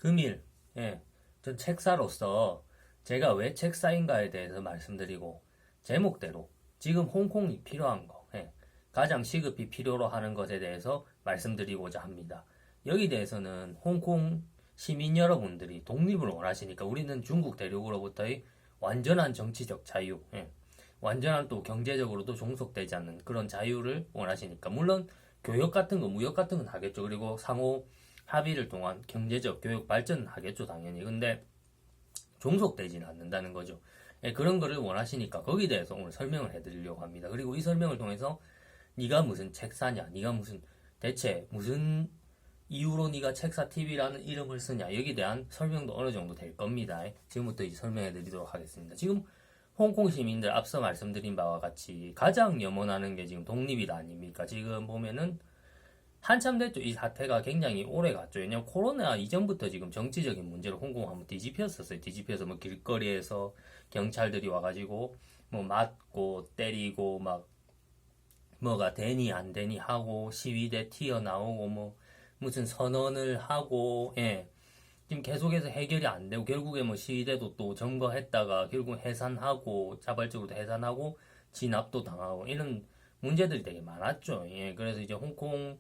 금일, 예, 전 책사로서 제가 왜 책사인가에 대해서 말씀드리고, 제목대로 지금 홍콩이 필요한 거, 예, 가장 시급히 필요로 하는 것에 대해서 말씀드리고자 합니다. 여기 대해서는 홍콩 시민 여러분들이 독립을 원하시니까 우리는 중국 대륙으로부터의 완전한 정치적 자유, 예, 완전한 또 경제적으로도 종속되지 않는 그런 자유를 원하시니까 물론 교역 같은 거, 무역 같은 건 하겠죠. 그리고 상호 합의를 통한 경제적 교육 발전은 하겠죠, 당연히. 근데 종속되지는 않는다는 거죠. 예, 그런 거를 원하시니까 거기에 대해서 오늘 설명을 해드리려고 합니다. 그리고 이 설명을 통해서 네가 무슨 책사냐, 네가 무슨 대체 무슨 이유로 네가 책사 TV라는 이름을 쓰냐 여기에 대한 설명도 어느 정도 될 겁니다. 지금부터 이제 설명해드리도록 하겠습니다. 지금 홍콩 시민들 앞서 말씀드린 바와 같이 가장 염원하는 게 지금 독립이다 아닙니까? 지금 보면은 한참 됐죠. 이 사태가 굉장히 오래 갔죠. 왜냐면 코로나 이전부터 지금 정치적인 문제로 홍콩 한번 뒤집혔었어요. 뒤집혀서 뭐 길거리에서 경찰들이 와가지고 뭐 맞고 때리고 막 뭐가 되니 안 되니 하고 시위대 튀어나오고 뭐 무슨 선언을 하고 예. 지금 계속해서 해결이 안 되고 결국에 뭐 시위대도 또 점거했다가 결국 해산하고 자발적으로 해산하고 진압도 당하고 이런 문제들이 되게 많았죠. 예. 그래서 이제 홍콩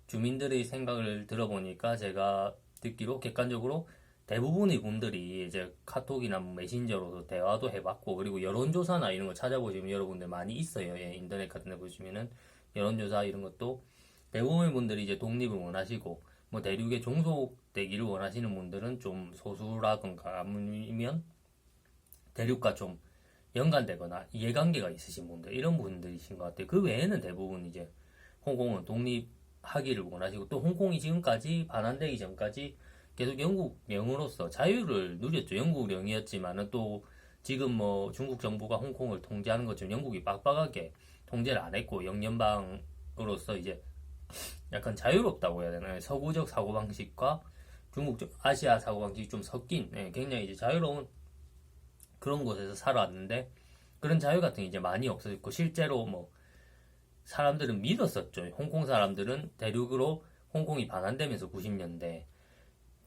주민들의 생각을 들어보니까 제가 듣기로 객관적으로 대부분의 분들이 이제 카톡이나 뭐 메신저로도 대화도 해봤고 그리고 여론조사나 이런 거 찾아보시면 여러분들 많이 있어요. 예, 인터넷 같은 데 보시면은 여론조사 이런 것도 대부분의 분들이 이제 독립을 원하시고 뭐 대륙에 종속되기를 원하시는 분들은 좀 소수라던가 아니면 대륙과 좀 연관되거나 이해관계가 있으신 분들 이런 분들이신 것 같아요. 그 외에는 대부분 이제 홍콩은 독립하기를 원하시고 또 홍콩이 지금까지 반환되기 전까지 계속 영국령으로서 자유를 누렸죠. 영국령이었지만은 또 지금 뭐 중국 정부가 홍콩을 통제하는 것처럼 영국이 빡빡하게 통제를 안 했고 영연방으로서 이제 약간 자유롭다고 해야 되나요? 서구적 사고방식과 중국적 아시아 사고방식이 좀 섞인 굉장히 이제 자유로운 그런 곳에서 살아왔는데 그런 자유 같은 게 이제 많이 없어졌고 실제로 뭐 사람들은 믿었었죠. 홍콩 사람들은 대륙으로 홍콩이 반환되면서 90년대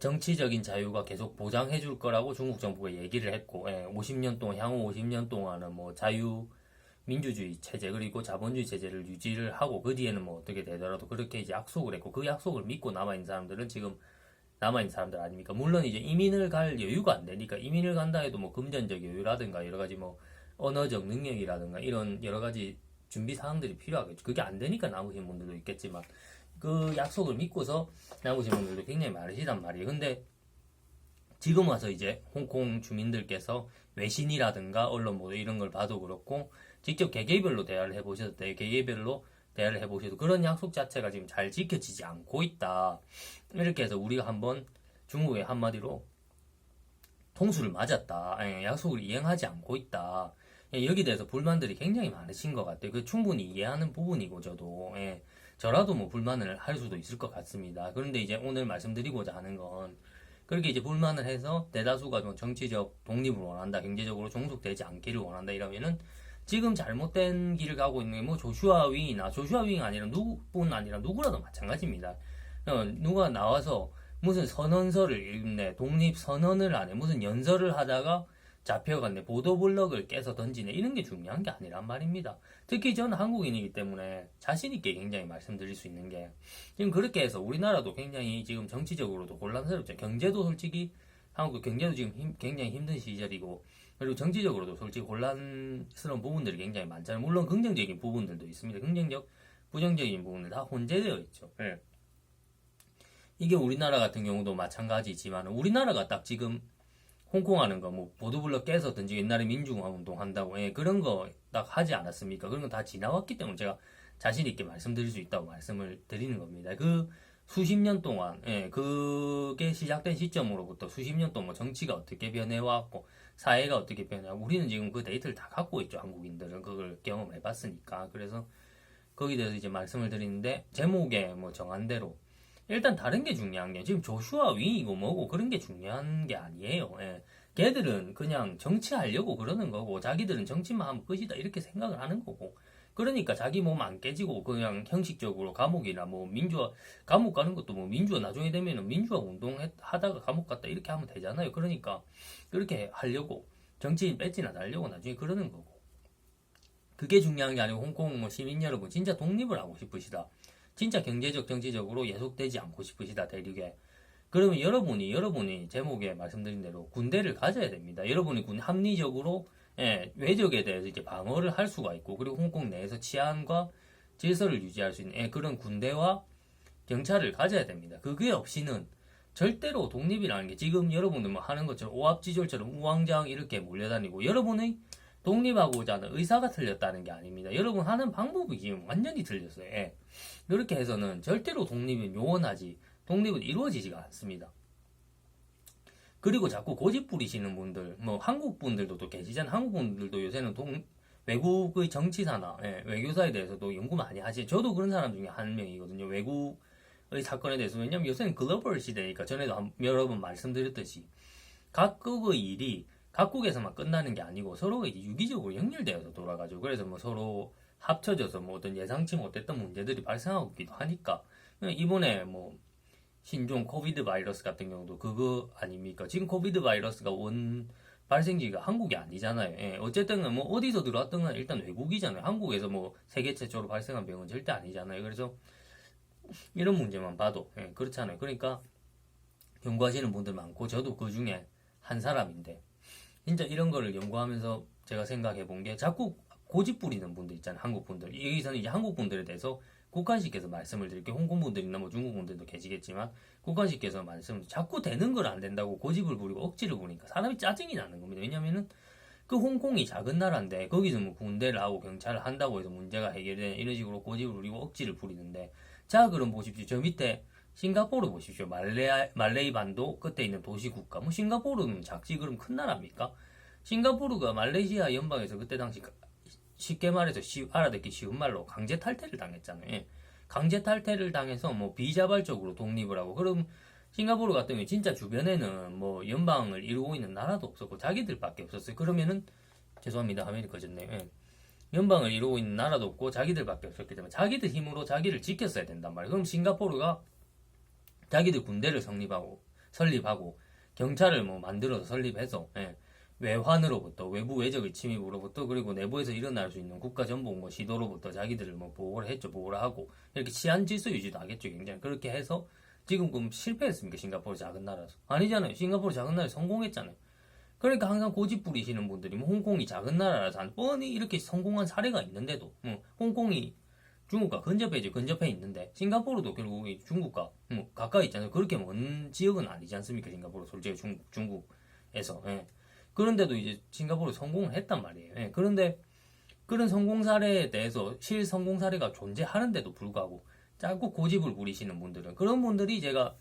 정치적인 자유가 계속 보장해 줄 거라고 중국 정부가 얘기를 했고 50년 동안 향후 50년 동안은 뭐 자유 민주주의 체제 그리고 자본주의 체제를 유지를 하고 그 뒤에는 뭐 어떻게 되더라도 그렇게 이제 약속을 했고 그 약속을 믿고 남아있는 사람들은 지금 남아있는 사람들 아닙니까? 물론 이제 이민을 갈 여유가 안 되니까 이민을 간다 해도 뭐 금전적 여유라든가 여러 가지 뭐 언어적 능력이라든가 이런 여러 가지 준비 사항들이 필요하겠죠. 그게 안 되니까 남으신 분들도 있겠지만 그 약속을 믿고서 남으신 분들도 굉장히 많으시단 말이에요. 근데 지금 와서 이제 홍콩 주민들께서 외신이라든가 언론 보도 이런 걸 봐도 그렇고 직접 개개별로 대화를 해보셔도 돼요. 개개별로 대화를 해보셔도 그런 약속 자체가 지금 잘 지켜지지 않고 있다. 이렇게 해서 우리가 한번 중국에 한마디로 통수를 맞았다. 약속을 이행하지 않고 있다. 여기 대해서 불만들이 굉장히 많으신 것 같아요. 그 충분히 이해하는 부분이고 저도 저라도 뭐 불만을 할 수도 있을 것 같습니다. 그런데 이제 오늘 말씀드리고자 하는 건 그렇게 이제 불만을 해서 대다수가 뭐 정치적 독립을 원한다, 경제적으로 종속되지 않기를 원한다 이러면은 지금 잘못된 길을 가고 있는 게 뭐 조슈아 윙이 아니라 누구뿐 아니라 누구라도 마찬가지입니다. 누가 나와서 무슨 선언서를 읽네, 독립 선언을 하네, 무슨 연설을 하다가 잡혀갔네, 보도블럭을 깨서 던지네 이런 게 중요한 게 아니란 말입니다. 특히 저는 한국인이기 때문에 자신 있게 굉장히 말씀드릴 수 있는 게 지금 그렇게 해서 우리나라도 굉장히 지금 정치적으로도 곤란스럽죠. 경제도 솔직히 한국 경제도 지금 굉장히 힘든 시절이고 그리고 정치적으로도 솔직히 곤란스러운 부분들이 굉장히 많잖아요. 물론 긍정적인 부분들도 있습니다. 긍정적, 부정적인 부분들 다 혼재되어 있죠. 이게 우리나라 같은 경우도 마찬가지지만 우리나라가 딱 지금 홍콩 하는 거, 뭐, 보도블럭 깨서든지 옛날에 민주화 운동 한다고, 그런 거 딱 하지 않았습니까? 그런 거 다 지나왔기 때문에 제가 자신있게 말씀드릴 수 있다고 말씀을 드리는 겁니다. 그 수십 년 동안, 그게 시작된 시점으로부터 수십 년 동안 뭐 정치가 어떻게 변해왔고, 사회가 어떻게 변해왔고, 우리는 지금 그 데이터를 다 갖고 있죠. 한국인들은 그걸 경험해봤으니까. 그래서 거기에 대해서 이제 말씀을 드리는데, 제목에 뭐 정한 대로, 일단 다른 게 중요한 게 지금 조슈아 윙이고 뭐고 그런 게 중요한 게 아니에요. 걔들은 그냥 정치하려고 그러는 거고 자기들은 정치만 하면 끝이다 이렇게 생각을 하는 거고 그러니까 자기 몸 안 깨지고 그냥 형식적으로 감옥이나 뭐 민주화, 감옥 가는 것도 뭐 민주화 나중에 되면은 민주화 운동 하다가 감옥 갔다 이렇게 하면 되잖아요. 그러니까 그렇게 하려고 정치인 배지나 달려고 나중에 그러는 거고. 그게 중요한 게 아니고 홍콩 뭐 시민 여러분 진짜 독립을 하고 싶으시다. 진짜 경제적 정치적으로 예속되지 않고 싶으시다 대륙에. 그러면 여러분이 제목에 말씀드린 대로 군대를 가져야 됩니다. 여러분이 합리적으로 외적에 대해서 이제 방어를 할 수가 있고 그리고 홍콩 내에서 치안과 질서를 유지할 수 있는 그런 군대와 경찰을 가져야 됩니다. 그게 없이는 절대로 독립이라는 게 지금 여러분들 뭐 하는 것처럼 오합지졸처럼 우왕좌왕 이렇게 몰려다니고 여러분의 독립하고자 하는 의사가 틀렸다는 게 아닙니다. 여러분 하는 방법이 지금 완전히 틀렸어요. 그렇게 해서는 절대로 독립은 요원하지 독립은 이루어지지가 않습니다. 그리고 자꾸 고집 부리시는 분들, 뭐 한국 분들도 또 계시잖아요. 한국 분들도 요새는 외국의 정치사나 외교사에 대해서도 연구 많이 하지. 저도 그런 사람 중에 한 명이거든요. 외국의 사건에 대해서. 왜냐면 요새는 글로벌 시대니까 전에도 여러 번 말씀드렸듯이 각국의 일이 각국에서만 끝나는 게 아니고 서로가 이제 유기적으로 연결되어서 돌아가죠. 그래서 뭐 서로 합쳐져서 뭐 어떤 예상치 못했던 문제들이 발생하기도 하니까 이번에 뭐 신종 코비드 바이러스 같은 경우도 그거 아닙니까? 지금 코비드 바이러스가 발생지가 한국이 아니잖아요. 어쨌든 뭐 어디서 들어왔든 간 일단 외국이잖아요. 한국에서 뭐 세계 최초로 발생한 병은 절대 아니잖아요. 그래서 이런 문제만 봐도 그렇잖아요. 그러니까 연구하시는 분들 많고 저도 그 중에 한 사람인데 진짜 이런 거를 연구하면서 제가 생각해 본 게 자꾸 고집 부리는 분들 있잖아요. 한국 분들. 여기서는 이제 한국 분들에 대해서 국간식께서 말씀을 드릴게요. 홍콩 분들이나 뭐 중국 분들도 계시겠지만 국간식께서 말씀을 자꾸 되는 걸 안 된다고 고집을 부리고 억지를 부리니까 사람이 짜증이 나는 겁니다. 왜냐면은 그 홍콩이 작은 나라인데 거기서 뭐 군대를 하고 경찰을 한다고 해서 문제가 해결되는 이런 식으로 고집을 부리고 억지를 부리는데 자 그럼 보십시오. 저 밑에 싱가포르 보십시오. 말레이 반도 끝에 있는 도시 국가. 뭐 싱가포르는 작지 그럼 큰 나라입니까? 싱가포르가 말레이시아 연방에서 그때 당시 쉽게 말해서 알아듣기 쉬운 말로 강제 탈퇴를 당했잖아요. 강제 탈퇴를 당해서 뭐 비자발적으로 독립을 하고 그럼 싱가포르 같은 경우 진짜 주변에는 뭐 연방을 이루고 있는 나라도 없었고 자기들밖에 없었어요. 그러면은 죄송합니다. 아메리카 꺼졌네요. 연방을 이루고 있는 나라도 없고 자기들밖에 없었기 때문에 자기들 힘으로 자기를 지켰어야 된단 말이에요. 그럼 싱가포르가 자기들 군대를 설립하고 경찰을 뭐 만들어서 설립해서 외환으로부터 외부 외적의 침입으로부터 그리고 내부에서 일어날 수 있는 국가전복 뭐 시도로부터 자기들을 뭐 보호를 하고 이렇게 치안 질서 유지도 하겠죠. 굉장히 그렇게 해서 지금 그럼 실패했습니까? 싱가포르 작은 나라에서 아니잖아요. 싱가포르 작은 나라에 성공했잖아요. 그러니까 항상 고집 부리시는 분들이 뭐 홍콩이 작은 나라라서 뻔히 이렇게 성공한 사례가 있는데도 홍콩이 중국과 근접해 있는데 싱가포르도 결국 중국과 가까이 있잖아요. 그렇게 먼 지역은 아니지 않습니까? 싱가포르 솔직히 중국에서 그런데도 이제 싱가포르 성공을 했단 말이에요. 그런데 그런 성공 사례에 대해서 실성공 사례가 존재하는데도 불구하고 자꾸 고집을 부리시는 분들은 그런 분들이 제가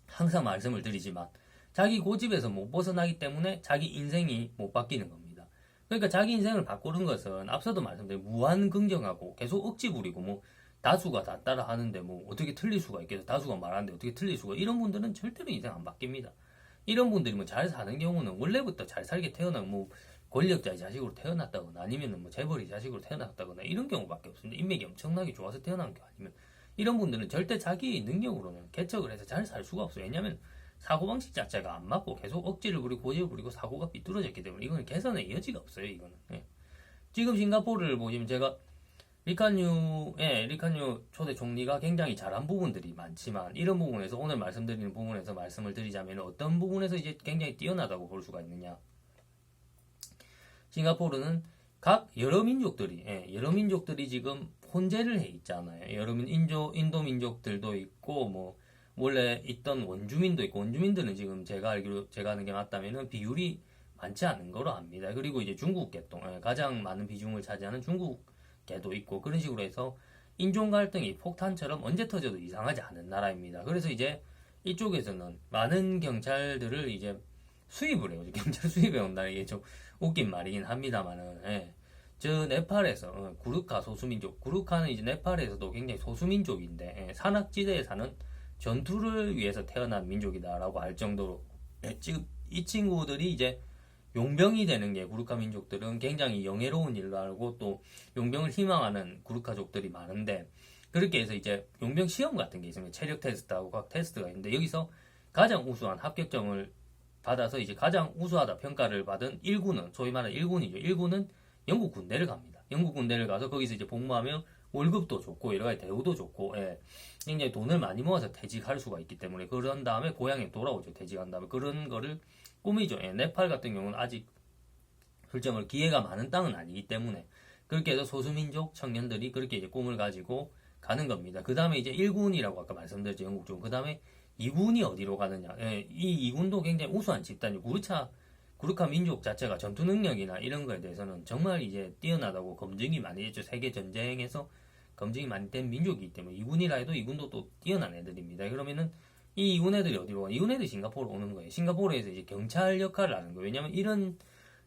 항상 말씀을 드리지만 자기 고집에서 못 벗어나기 때문에 자기 인생이 못 바뀌는 겁니다. 그러니까 자기 인생을 바꾸는 것은 앞서도 말씀드린 무한 긍정하고 계속 억지 부리고 뭐 다수가 다 따라 하는데 뭐 어떻게 틀릴 수가 있겠어. 다수가 말하는데 어떻게 틀릴 수가. 이런 분들은 절대로 인생 안 바뀝니다. 이런 분들이 뭐 잘 사는 경우는 원래부터 잘 살게 태어나고 뭐 권력자의 자식으로 태어났다거나 아니면 뭐 재벌의 자식으로 태어났다거나 이런 경우밖에 없습니다. 인맥이 엄청나게 좋아서 태어난 게 아니면 이런 분들은 절대 자기 능력으로는 개척을 해서 잘 살 수가 없어요. 왜냐하면 사고방식 자체가 안 맞고 계속 억지를 부리고 고집을 부리고 사고가 삐뚤어졌기 때문에 이거는 개선의 여지가 없어요. 이거는 지금 싱가포르를 보시면 제가 리칸유 초대 총리가 굉장히 잘한 부분들이 많지만 이런 부분에서 오늘 말씀드리는 부분에서 말씀을 드리자면 어떤 부분에서 이제 굉장히 뛰어나다고 볼 수가 있느냐. 싱가포르는 여러 민족들이 지금 혼재를 해 있잖아요. 여러 인도 민족들도 있고 뭐 원래 있던 원주민도 있고 원주민들은 지금 제가 아는 게 맞다면은 비율이 많지 않은 거로 압니다. 그리고 이제 중국 계통 가장 많은 비중을 차지하는 중국계도 있고 그런 식으로 해서 인종 갈등이 폭탄처럼 언제 터져도 이상하지 않은 나라입니다. 그래서 이제 이쪽에서는 많은 경찰들을 이제 수입을 해요. 경찰 수입해 온다는 게 좀 웃긴 말이긴 합니다만은 저 네팔에서 구르카 소수민족 구르카는 이제 네팔에서도 굉장히 소수민족인데 산악지대에 사는 전투를 위해서 태어난 민족이다라고 할 정도로 지금 이 친구들이 이제 용병이 되는 게 구르카 민족들은 굉장히 영예로운 일로 알고 또 용병을 희망하는 구르카족들이 많은데 그렇게 해서 이제 용병 시험 같은 게 있습니다. 체력 테스트하고 각 테스트가 있는데 여기서 가장 우수한 합격점을 받아서 이제 가장 우수하다 평가를 받은 1군은 소위 말하는 1군이죠. 1군은 영국 군대를 갑니다. 영국 군대를 가서 거기서 이제 복무하면 월급도 좋고 여러 가지 대우도 좋고 예. 굉장히 돈을 많이 모아서 퇴직할 수가 있기 때문에 그런 다음에 고향에 돌아오죠. 퇴직한 다음에 그런 거를 꿈이죠. 예. 네팔 같은 경우는 아직 설정을 기회가 많은 땅은 아니기 때문에 그렇게 해서 소수민족 청년들이 그렇게 이제 꿈을 가지고 가는 겁니다. 그 다음에 이제 1군이라고 아까 말씀드렸죠. 영국 쪽. 그 다음에 2군이 어디로 가느냐. 예, 이 2군도 굉장히 우수한 집단이 구르카 민족 자체가 전투 능력이나 이런 거에 대해서는 정말 이제 뛰어나다고 검증이 많이 됐죠. 세계 전쟁에서 검증이 많이 된 민족이기 때문에 2군이라 해도 2군도 또 뛰어난 애들입니다. 그러면은 이 2군 애들이 어디로 가? 2군 애들이 싱가포르 오는 거예요. 싱가포르에서 이제 경찰 역할을 하는 거예요. 왜냐면 이런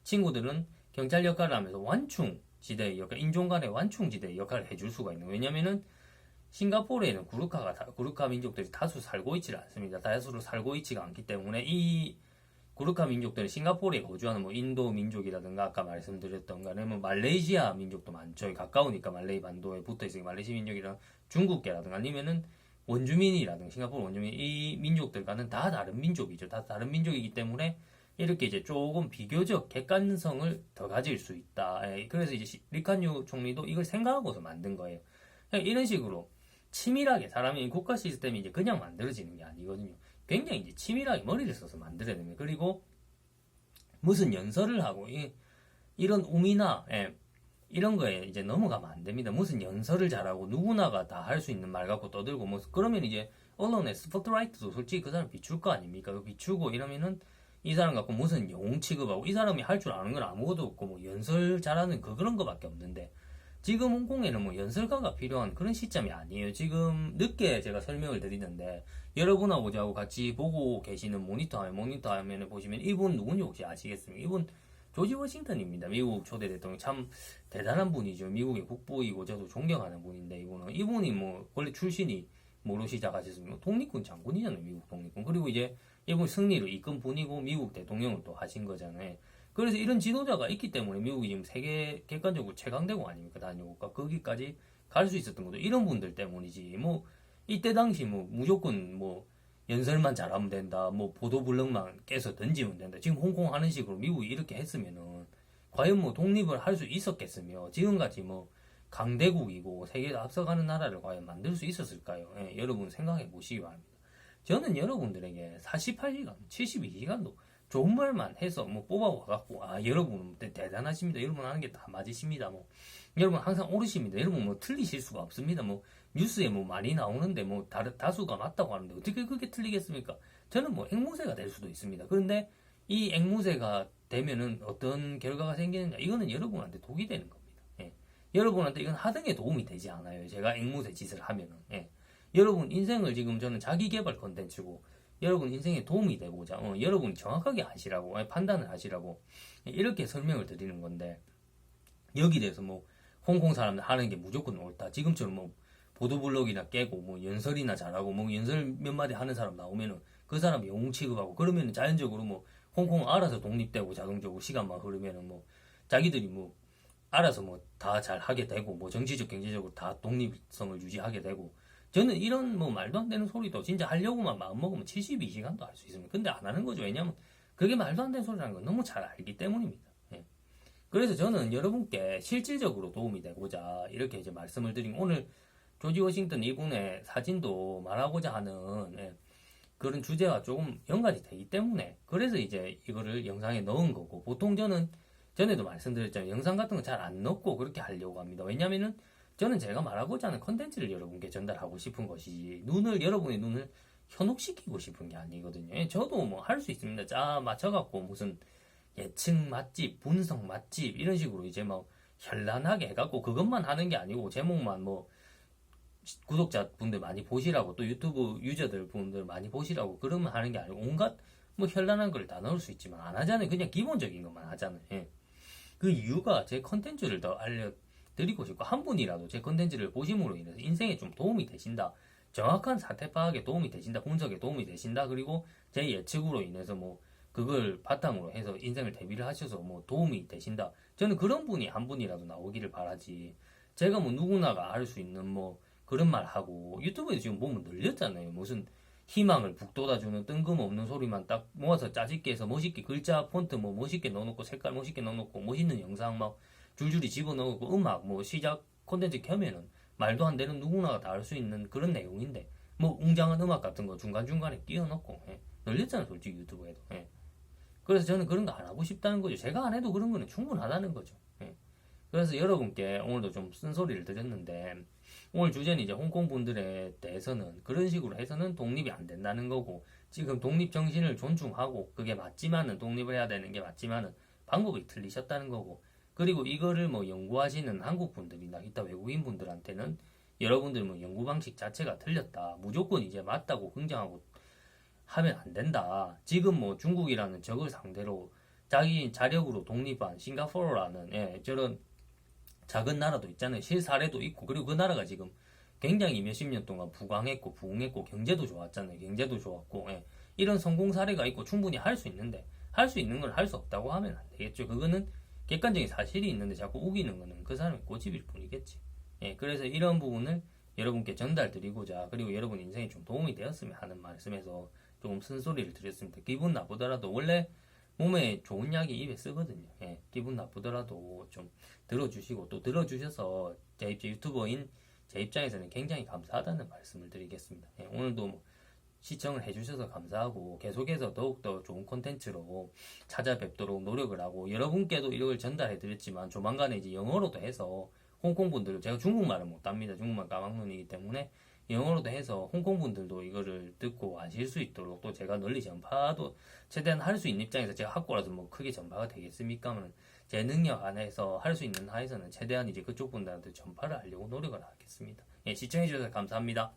친구들은 경찰 역할을 하면서 완충지대의 역할, 인종 간의 완충지대의 역할을 해줄 수가 있는 거예요. 왜냐면은 싱가포르에는 구르카 민족들이 다수 살고 있지 않습니다. 다수로 살고 있지가 않기 때문에 이 구르카 민족들은 싱가포르에 거주하는 뭐 인도 민족이라든가 아까 말씀드렸던 거는 뭐 말레이시아 민족도 많죠. 가까우니까 말레이 반도에 붙어 있으니 말레이시아 민족이랑 중국계라든가 아니면은 원주민이라든가 싱가포르 원주민 이 민족들과는 다 다른 민족이죠. 다 다른 민족이기 때문에 이렇게 이제 조금 비교적 객관성을 더 가질 수 있다. 그래서 이제 리칸유 총리도 이걸 생각하고서 만든 거예요. 이런 식으로 치밀하게 사람이 국가 시스템이 이제 그냥 만들어지는 게 아니거든요. 굉장히 이제 치밀하게 머리를 써서 만들어야 됩니다. 그리고 무슨 연설을 하고 이런 우미나 이런 거에 이제 넘어가면 안 됩니다. 무슨 연설을 잘하고 누구나가 다 할 수 있는 말 갖고 떠들고 뭐 그러면 이제 언론의 스포트라이트도 솔직히 그 사람 비출 거 아닙니까? 비추고 이러면은 이 사람 갖고 무슨 영웅 취급하고 이 사람이 할 줄 아는 건 아무것도 없고 뭐 연설 잘하는 그런 거밖에 없는데 지금 홍콩에는 뭐 연설가가 필요한 그런 시점이 아니에요. 지금 늦게 제가 설명을 드리는데 여러분하고 저하고 같이 보고 계시는 모니터 화면에 보시면 이분 누군지 혹시 아시겠습니까? 이분 조지 워싱턴입니다. 미국 초대 대통령 참 대단한 분이죠. 미국의 국부이고 저도 존경하는 분인데 이분이 뭐 원래 출신이 뭐로 시작하셨습니까? 독립군 장군이잖아요. 미국 독립군. 그리고 이제 이분 승리를 이끈 분이고 미국 대통령을 또 하신 거잖아요. 그래서 이런 지도자가 있기 때문에 미국이 지금 세계 객관적으로 최강대국 아닙니까? 단일국가 거기까지 갈 수 있었던 것도 이런 분들 때문이지. 뭐 이때 당시 뭐 무조건 뭐 연설만 잘하면 된다. 뭐 보도블럭만 깨서 던지면 된다. 지금 홍콩 하는 식으로 미국이 이렇게 했으면은 과연 뭐 독립을 할 수 있었겠으며 지금같이 뭐 강대국이고 세계에 앞서가는 나라를 과연 만들 수 있었을까요? 여러분 생각해 보시기 바랍니다. 저는 여러분들에게 48시간, 72시간도 좋은 말만 해서 뭐 뽑아와갖고 여러분 대단하십니다. 여러분 하는 게 다 맞으십니다. 뭐 여러분 항상 옳으십니다. 여러분 뭐 틀리실 수가 없습니다. 뭐 뉴스에 뭐 많이 나오는데 뭐 다수가 맞다고 하는데 어떻게 그게 틀리겠습니까? 저는 뭐 앵무새가 될 수도 있습니다. 그런데 이 앵무새가 되면은 어떤 결과가 생기느냐 이거는 여러분한테 독이 되는 겁니다. 여러분한테 이건 하등에 도움이 되지 않아요. 제가 앵무새 짓을 하면은 여러분 인생을 지금 저는 자기개발 컨텐츠고 여러분 인생에 도움이 되고자 여러분이 정확하게 아시라고 판단을 하시라고 이렇게 설명을 드리는 건데 여기 대해서 뭐 홍콩 사람들 하는 게 무조건 옳다 지금처럼 뭐 보도블록이나 깨고 뭐 연설이나 잘하고 뭐 연설 몇 마디 하는 사람 나오면은 그 사람 영웅 취급하고 그러면은 자연적으로 뭐 홍콩 알아서 독립되고 자동적으로 시간만 흐르면은 뭐 자기들이 뭐 알아서 뭐 다 잘 하게 되고 뭐 정치적 경제적으로 다 독립성을 유지하게 되고 저는 이런 뭐 말도 안 되는 소리도 진짜 하려고만 마음먹으면 72시간도 할 수 있습니다. 근데 안 하는 거죠. 왜냐면 그게 말도 안 되는 소리라는 건 너무 잘 알기 때문입니다. 그래서 저는 여러분께 실질적으로 도움이 되고자 이렇게 이제 말씀을 드리고 오늘 조지 워싱턴 이분의 사진도 말하고자 하는 그런 주제와 조금 연관이 되기 때문에 그래서 이제 이거를 영상에 넣은 거고 보통 저는 전에도 말씀드렸잖아요. 영상 같은 거 잘 안 넣고 그렇게 하려고 합니다. 왜냐면은 저는 제가 말하고자 하는 컨텐츠를 여러분께 전달하고 싶은 것이지 여러분의 눈을 현혹시키고 싶은 게 아니거든요. 저도 뭐 할 수 있습니다. 짜 맞춰갖고 무슨 예측 맛집, 분석 맛집 이런 식으로 이제 뭐 현란하게 해갖고 그것만 하는 게 아니고 제목만 뭐 구독자분들 많이 보시라고 또 유튜브 유저들 분들 많이 보시라고 그러면 하는 게 아니고 온갖 뭐 현란한 걸 다 넣을 수 있지만 안 하잖아요. 그냥 기본적인 것만 하잖아요. 그 이유가 제 컨텐츠를 더 알려드리고 싶고 한 분이라도 제 컨텐츠를 보심으로 인해서 인생에 좀 도움이 되신다. 정확한 사태 파악에 도움이 되신다. 분석에 도움이 되신다. 그리고 제 예측으로 인해서 뭐 그걸 바탕으로 해서 인생을 대비를 하셔서 뭐 도움이 되신다. 저는 그런 분이 한 분이라도 나오기를 바라지. 제가 뭐 누구나가 할 수 있는 뭐 그런 말 하고 유튜브에 지금 보면 늘렸잖아요. 무슨 희망을 북돋아주는 뜬금없는 소리만 딱 모아서 짜집게 해서 멋있게 글자 폰트 뭐 멋있게 넣어놓고 색깔 멋있게 넣어놓고 멋있는 영상 막 줄줄이 집어넣고 음악 뭐 시작 콘텐츠 켜면은 말도 안 되는 누구나가 다 할 수 있는 그런 내용인데 뭐 웅장한 음악 같은 거 중간중간에 끼워넣고 늘렸잖아요 솔직히 유튜브에도. 그래서 저는 그런 거 안 하고 싶다는 거죠. 제가 안 해도 그런 거는 충분하다는 거죠. 그래서 여러분께 오늘도 좀 쓴소리를 드렸는데 오늘 주제는 이제 홍콩 분들에 대해서는 그런 식으로 해서는 독립이 안 된다는 거고 지금 독립 정신을 존중하고 그게 맞지만은 독립을 해야 되는 게 맞지만은 방법이 틀리셨다는 거고 그리고 이거를 뭐 연구하시는 한국 분들이나 기타 외국인 분들한테는 여러분들 뭐 연구 방식 자체가 틀렸다. 무조건 이제 맞다고 긍정하고 하면 안 된다. 지금 뭐 중국이라는 적을 상대로 자기 자력으로 독립한 싱가포르라는 저런 작은 나라도 있잖아요. 실사례도 있고 그리고 그 나라가 지금 굉장히 몇십 년 동안 부강했고 부흥했고 경제도 좋았잖아요. 경제도 좋았고 이런 성공 사례가 있고 충분히 할 수 있는데 할 수 있는 걸 할 수 없다고 하면 안 되겠죠. 그거는 객관적인 사실이 있는데 자꾸 우기는 거는 그 사람의 고집일 뿐이겠지. 그래서 이런 부분을 여러분께 전달드리고자 그리고 여러분 인생에 좀 도움이 되었으면 하는 말씀에서 조금 쓴소리를 드렸습니다. 기분 나쁘더라도 원래 몸에 좋은 약이 입에 쓰거든요. 기분 나쁘더라도 좀 들어주시고 또 들어주셔서 제 유튜버인 제 입장에서는 굉장히 감사하다는 말씀을 드리겠습니다. 오늘도 뭐 시청을 해주셔서 감사하고 계속해서 더욱더 좋은 콘텐츠로 찾아뵙도록 노력을 하고 여러분께도 이걸 전달해드렸지만 조만간에 이제 영어로도 해서 홍콩 분들 제가 중국말은 못합니다. 중국말 까막눈이기 때문에 영어로도 해서 홍콩 분들도 이거를 듣고 아실 수 있도록 또 제가 널리 전파도 최대한 할 수 있는 입장에서 제가 학고라서 뭐 크게 전파가 되겠습니까만 제 능력 안에서 할 수 있는 하에서는 최대한 이제 그쪽 분들한테 전파를 하려고 노력을 하겠습니다. 시청해주셔서 감사합니다.